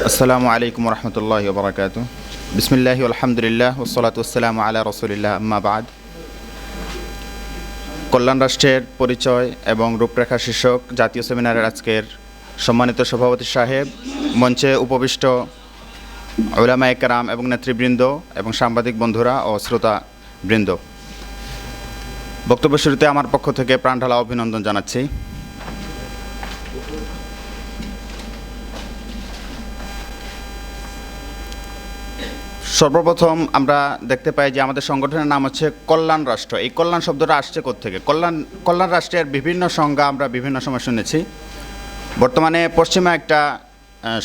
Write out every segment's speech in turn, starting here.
আসসালামু আলাইকুম রহমতুল্লাহি ওয়া বারাকাতুহু। বিসমিল্লাহি আলহামদুলিল্লাহ ওয়াসসালাতু ওয়াসসালামু আলা রাসূলিল্লাহ, আম্মা বাদ। কল্যাণ রাষ্ট্রের পরিচয় এবং রূপরেখা শীর্ষক জাতীয় সেমিনারের আজকের সম্মানিত সভাপতি সাহেব, মঞ্চে উপবিষ্ট উলামায়ে কেরাম এবং নেতৃবৃন্দ এবং সাংবাদিক বন্ধুরা ও শ্রোতাবৃন্দ, বক্তব্য শুরুতে আমার পক্ষ থেকে প্রাণঢালা অভিনন্দন জানাচ্ছি। সর্বপ্রথম আমরা দেখতে পাই যে আমাদের সংগঠনের নাম হচ্ছে কল্যাণ রাষ্ট্র। এই কল্যাণ শব্দটা আসছে কোত্থেকে? কল্যাণ রাষ্ট্রের বিভিন্ন সংজ্ঞা আমরা বিভিন্ন সময় শুনেছি। বর্তমানে পশ্চিমে একটা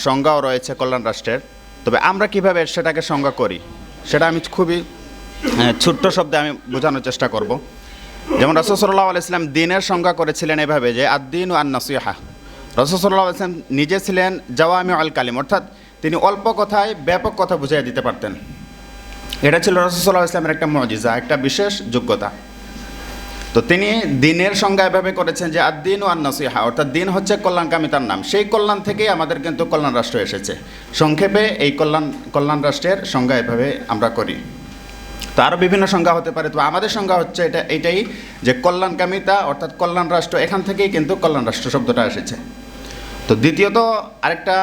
সংজ্ঞাও রয়েছে কল্যাণ রাষ্ট্রের, তবে আমরা কিভাবে সেটাকে সংজ্ঞা করি সেটা আমি খুবই ছোট্ট শব্দে আমি বোঝানোর চেষ্টা করব। যেমন রাসূল সাল্লাল্লাহু আলাইহি ওয়াসাল্লাম দিনের সংজ্ঞা করেছিলেন এভাবে যে আদ-দীনু আন-নাসিহা। রাসূল সাল্লাল্লাহু আলাইহি ওয়াসাল্লাম নিজে ছিলেন জাওয়ামিউল কালিম, অর্থাৎ তিনি অল্প কথায় ব্যাপক কথা বুঝিয়ে দিতে পারতেন। এটা ছিল রাসূল সাল্লাল্লাহু আলাইহি ওয়াসাল্লামের একটা মুজিজা, একটা বিশেষ যোগ্যতা। তো তিনি দিনের সংজ্ঞা এভাবে করেছেন যে আদ-দীনু আন-নাসিহা, অর্থাৎ দিন হচ্ছে কল্যাণকামিতার নাম। সেই কল্যাণ থেকেই আমাদের কিন্তু কল্যাণ রাষ্ট্র এসেছে। সংক্ষেপে এই কল্যাণ রাষ্ট্রের সংজ্ঞা এভাবে আমরা করি। তো আরও বিভিন্ন সংজ্ঞা হতে পারে, তো আমাদের সংজ্ঞা হচ্ছে এটাই যে কল্যাণকামিতা অর্থাৎ কল্যাণ রাষ্ট্র, এখান থেকেই কিন্তু কল্যাণ রাষ্ট্র শব্দটা এসেছে। তো দ্বিতীয়ত আরেকটা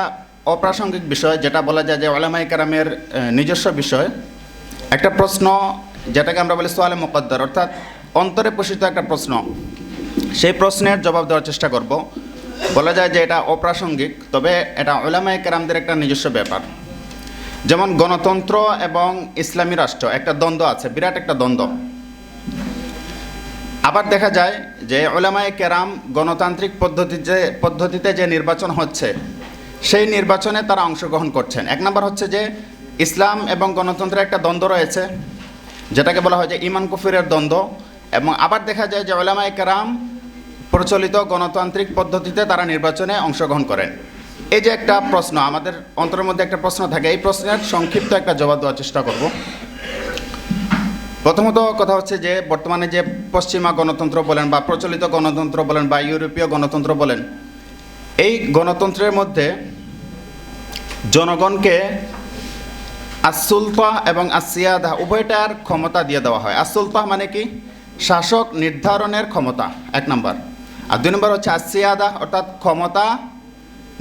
অপ্রাসঙ্গিক বিষয়, যেটা বলা যায় যে উলামায়ে কেরামের নিজস্ব বিষয়, একটা প্রশ্ন যেটাকে আমরা বলি সুয়ালে মুকদ্দার, অর্থাৎ অন্তরে পোষিত একটা প্রশ্ন। সেই প্রশ্নের জবাব দেওয়ার চেষ্টা করব। বলা যায় যে এটা অপ্রাসঙ্গিক, তবে এটা উলামায়ে কেরামদের একটা নিজস্ব ব্যাপার। যেমন গণতন্ত্র এবং ইসলামী রাষ্ট্র একটা দ্বন্দ্ব আছে, বিরাট একটা দ্বন্দ্ব। আবার দেখা যায় যে উলামায়ে কেরাম গণতান্ত্রিক পদ্ধতিতে যে নির্বাচন হচ্ছে সেই নির্বাচনে তারা অংশগ্রহণ করছেন। এক নম্বর হচ্ছে যে ইসলাম এবং গণতন্ত্রের একটা দ্বন্দ্ব রয়েছে, যেটাকে বলা হয় যে ঈমান কুফরের দ্বন্দ্ব। এবং আবার দেখা যায় যে উলামায়ে কেরাম প্রচলিত গণতান্ত্রিক পদ্ধতিতে তারা নির্বাচনে অংশগ্রহণ করেন। এই যে একটা প্রশ্ন, আমাদের অন্তরের মধ্যে একটা প্রশ্ন থাকে, এই প্রশ্নের সংক্ষিপ্ত একটা জবাব দেওয়ার চেষ্টা করব। প্রথমত কথা হচ্ছে যে বর্তমানে যে পশ্চিমা গণতন্ত্র বলেন বা প্রচলিত গণতন্ত্র বলেন বা ইউরোপীয় গণতন্ত্র বলেন, এই গণতন্ত্রের মধ্যে জনগণকে আস-সুলতা এবং আস-সিয়াদা উভয়টার ক্ষমতা দিয়ে দেওয়া হয়। আস-সুলতা মানে কি? শাসক নির্ধারণের ক্ষমতা, এক নম্বর। আর দুই নম্বর হচ্ছে আস-সিয়াদা, অর্থাৎ ক্ষমতা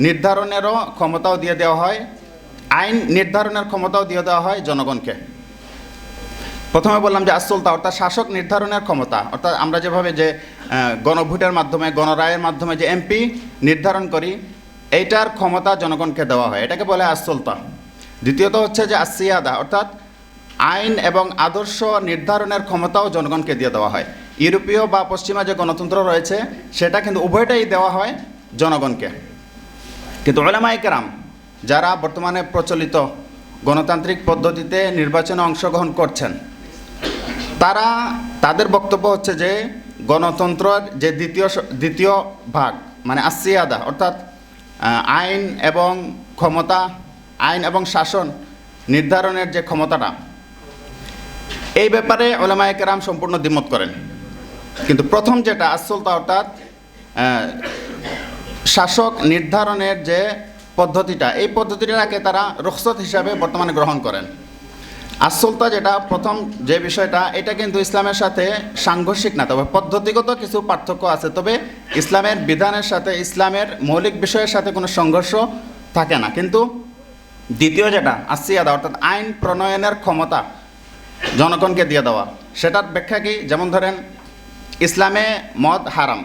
নির্ধারণেরও ক্ষমতাও দিয়ে দেওয়া হয়, আইন নির্ধারণের ক্ষমতাও দিয়ে দেওয়া হয় জনগণকে। প্রথমে বললাম যে আস-সুলতা অর্থাৎ শাসক নির্ধারণের ক্ষমতা, অর্থাৎ আমরা যেভাবে যে গণভোটের মাধ্যমে গণরায়ের মাধ্যমে যে এমপি নির্ধারণ করি, এইটার ক্ষমতা জনগণকে দেওয়া হয়, এটাকে বলে আস-সুলতা। দ্বিতীয়ত হচ্ছে যে আস-সিয়াদা, অর্থাৎ আইন এবং আদর্শ নির্ধারণের ক্ষমতাও জনগণকে দিয়ে দেওয়া হয়। ইউরোপীয় বা পশ্চিমা যে গণতন্ত্র রয়েছে সেটা কিন্তু উভয়টাই দেওয়া হয় জনগণকে। কিন্তু উলামায়ে কেরাম যারা বর্তমানে প্রচলিত গণতান্ত্রিক পদ্ধতিতে নির্বাচনে অংশগ্রহণ করছেন, তাদের বক্তব্য হচ্ছে যে গণতন্ত্রের যে দ্বিতীয় ভাগ মানে আস-সিয়াদা, অর্থাৎ আইন এবং ক্ষমতা, আইন এবং শাসন নির্ধারণের যে ক্ষমতাটা, এই ব্যাপারে উলামায়ে কেরাম সম্পূর্ণ দ্বিমত করেন। কিন্তু প্রথম যেটা আস-সুলতা অর্থাৎ শাসক নির্ধারণের যে পদ্ধতিটা, এই পদ্ধতিটাকে তারা রুখসত হিসাবে বর্তমানে গ্রহণ করেন। আস-সুলতা যেটা প্রথম যে বিষয়টা, এটা কিন্তু ইসলামের সাথে সাংঘর্ষিক না, তবে পদ্ধতিগত কিছু পার্থক্য আছে, তবে ইসলামের বিধানের সাথে ইসলামের মৌলিক বিষয়ের সাথে কোনো সংঘর্ষ থাকে না। কিন্তু দ্বিতীয় যেটা আস-সিয়াদা অর্থাৎ আইন প্রণয়নের ক্ষমতা জনগণকে দিয়ে দেওয়া, সেটার ব্যাখ্যা কি? যেমন ধরেন ইসলামে মদ হারাম,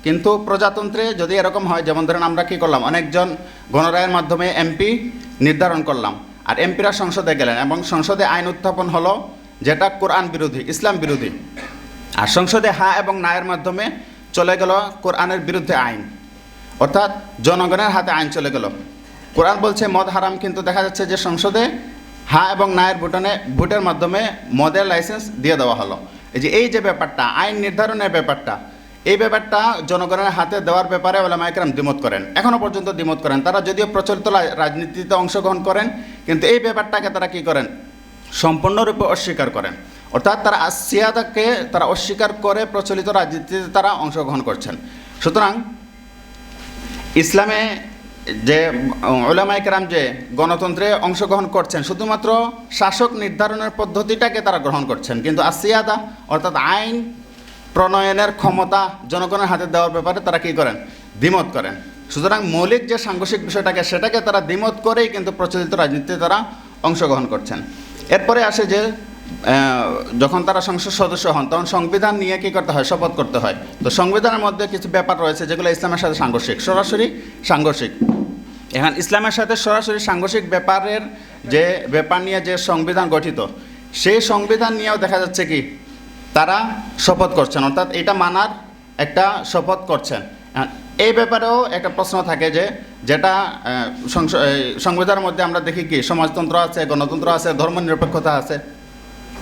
কিন্তু প্রজাতন্ত্রে যদি এরকম হয়, যেমন ধরেন আমরা কি করলাম, অনেকজন গণরায়ের মাধ্যমে এমপি নির্ধারণ করলাম, আর এমপিরা সংসদে গেলেন এবং সংসদে আইন উত্থাপন হলো যেটা কোরআন বিরোধী, ইসলাম বিরোধী, আর সংসদে হ্যাঁ এবং নায়ের মাধ্যমে চলে গেল কোরআনের বিরুদ্ধে আইন, অর্থাৎ জনগণের হাতে আইন চলে গেল। কোরআন বলছে মদ হারাম, কিন্তু দেখা যাচ্ছে যে সংসদে হ্যাঁ এবং নায়ের ভোটের মাধ্যমে মদের লাইসেন্স দিয়ে দেওয়া হলো। এই যে ব্যাপারটা, আইন নির্ধারণের ব্যাপারটা, এই ব্যাপারটা জনগণের হাতে দেওয়ার ব্যাপারে উলামায়ে কেরাম দ্বিমত করেন, এখনও পর্যন্ত দ্বিমত করেন। তারা যদিও প্রচলিত রাজনীতিতে অংশগ্রহণ করেন, কিন্তু এই ব্যাপারটাকে তারা কি করেন? সম্পূর্ণরূপে অস্বীকার করেন। অর্থাৎ তারা আস-সিয়াদাকে তারা অস্বীকার করে প্রচলিত রাজনীতিতে তারা অংশগ্রহণ করছেন। সুতরাং ইসলামে যে উলামায়ে কেরাম যে গণতন্ত্রে অংশগ্রহণ করছেন শুধুমাত্র শাসক নির্ধারণের পদ্ধতিটাকে তারা গ্রহণ করছেন, কিন্তু আসিয়াদা অর্থাৎ আইন প্রণয়নের ক্ষমতা জনগণের হাতে দেওয়ার ব্যাপারে তারা কী করেন? দ্বিমত করেন। সুতরাং মৌলিক যে সাংঘর্ষিক বিষয়টাকে সেটাকে তারা দ্বিমত করেই কিন্তু প্রচলিত রাজনীতিতে তারা অংশগ্রহণ করছেন। এরপরে আসে যে যখন তারা সংসদ সদস্য হন তখন সংবিধান নিয়ে কী করতে হয়? শপথ করতে হয়। তো সংবিধানের মধ্যে কিছু ব্যাপার রয়েছে যেগুলো ইসলামের সাথে সাংঘর্ষিক, সরাসরি সাংঘর্ষিক। এখন ইসলামের সাথে সরাসরি সাংঘর্ষিক ব্যাপারের যে ব্যাপার নিয়ে যে সংবিধান গঠিত, সেই সংবিধান নিয়েও দেখা যাচ্ছে কি তারা শপথ করছেন, অর্থাৎ এটা মানার একটা শপথ করছেন। এই ব্যাপারেও একটা প্রশ্ন থাকে যে যেটা সংবিধানের মধ্যে আমরা দেখি কি সমাজতন্ত্র আছে, গণতন্ত্র আছে, ধর্মনিরপেক্ষতা আছে।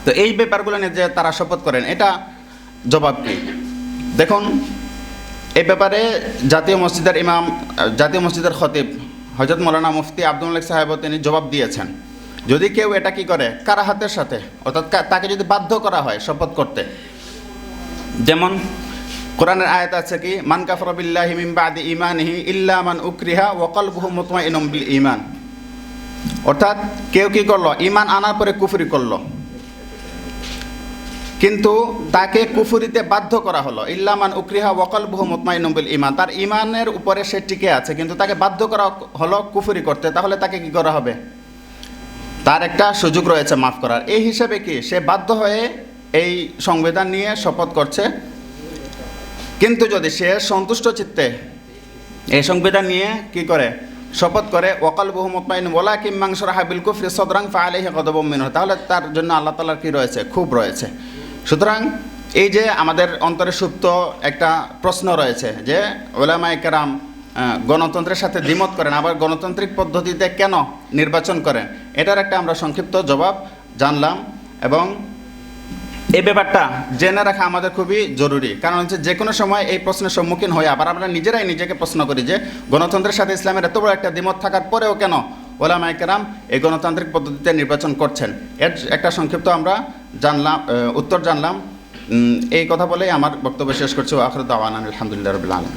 তো এই ব্যাপারগুলো নিয়ে যে তারা শপথ করেন এটা জবাব কি? দেখুন, এই ব্যাপারে জাতীয় মসজিদের খতিব হযরত মাওলানা মুফতি আব্দুল মালিক সাহেব তিনি জবাব দিয়েছেন, যদি কেউ এটা কি করে কারাহাতের সাথে, অর্থাৎ তাকে যদি বাধ্য করা হয় শপথ করতে, যেমন কোরআনের আয়াত আছে কি মান কাফারা বিল্লাহি মিন বাদি ঈমানিহি ইল্লা মান উকরিহা ওয়া কলবুহু মুতমাইনুম বিল ঈমান, অর্থাৎ কেউ কি করলো? ঈমান আনার পরে কুফরি করলো, কিন্তু তাকে কুফরিতে বাধ্য করা হলো। ইল্লা মান উকরিহা ওয়া কলবুহু মুতমাইনুম বিল ঈমান, তার ঈমানের উপরে সে টিকে আছে কিন্তু তাকে বাধ্য করা হলো কুফরি করতে, তাহলে তাকে কি করা হবে? তার একটা সুযোগ রয়েছে মাফ করার। এই হিসেবে কি সে বাধ্য হয়ে এই সংবিধান নিয়ে শপথ করছে, কিন্তু যদি সে সন্তুষ্ট চিত্তে এই সংবিধান নিয়ে কি করে শপথ করে ওয়াকালবুহু মুতমাইনুন ওয়ালাকিন মান শারাহা বিল কুফরি সাদরান ফাআলাইহি গাদাবুম মিনহু, তাহলে তার জন্য আল্লাহ তাআলার কি রয়েছে? খুব রয়েছে। সুতরাং এই যে আমাদের অন্তরে সুপ্ত একটা প্রশ্ন রয়েছে যে উলামায়ে কেরাম গণতন্ত্রের সাথে দ্বিমত করেন, আবার গণতান্ত্রিক পদ্ধতিতে কেন নির্বাচন করেন, এটার একটা আমরা সংক্ষিপ্ত জবাব জানলাম। এবং এই ব্যাপারটা জেনে রাখা আমাদের খুবই জরুরি, কারণ হচ্ছে যে কোনো সময় এই প্রশ্নের সম্মুখীন হয়ে আবার আমরা নিজেরাই নিজেকে প্রশ্ন করি যে গণতন্ত্রের সাথে ইসলামের এত বড় একটা দ্বিমত থাকার পরেও কেন উলামায়ে কেরাম এই গণতান্ত্রিক পদ্ধতিতে নির্বাচন করছেন। এর একটা সংক্ষিপ্ত আমরা উত্তর জানলাম। এই কথা বলেই আমার বক্তব্য শেষ করছি। আখিরু দাওয়ানা আলহামদুলিল্লাহি রাব্বিল আলামিন।